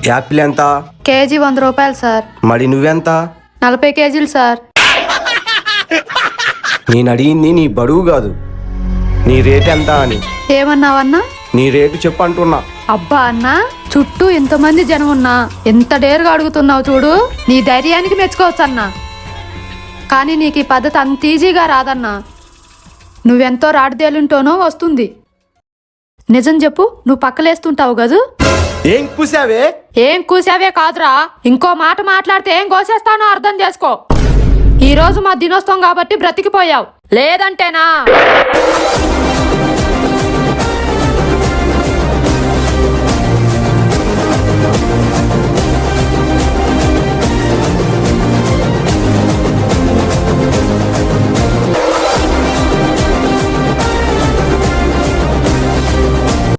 Apple ఎంత? KG 100 రూపాయలు sir. మరి నువ్వెంత? 40 కేజీలు సార్. నేను అడిగింది నీ బరువు కాదు, నీ రేట్ ఎంత అని. ఏమన్నావన్నా? నీ రేటు చెప్పు అంటున్నా. అబ్బా అన్నా, చుట్టూ ఇంతమంది జనం ఉన్నా ఎంత డేరుగా అడుగుతున్నావు చూడు. నీ ధైర్యానికి మెచ్చుకోవచ్చు అన్నా, కానీ నీకు ఈ పద్ధతి అంత ఈజీగా రాదన్నా. నువ్వెంతో రాడిదేలుంటోనో వస్తుంది. నిజం చెప్పు, నువ్వు పక్కలేస్తుంటావు కదూ. ఏం కూసావే? ఏం కూసావే కాదురా, ఇంకో మాట మాట్లాడితే ఏం కోసేస్తానో అర్థం చేసుకో. ఈ రోజు మా దినోత్సవం కాబట్టి బ్రతికిపోయావు, లేదంటేనా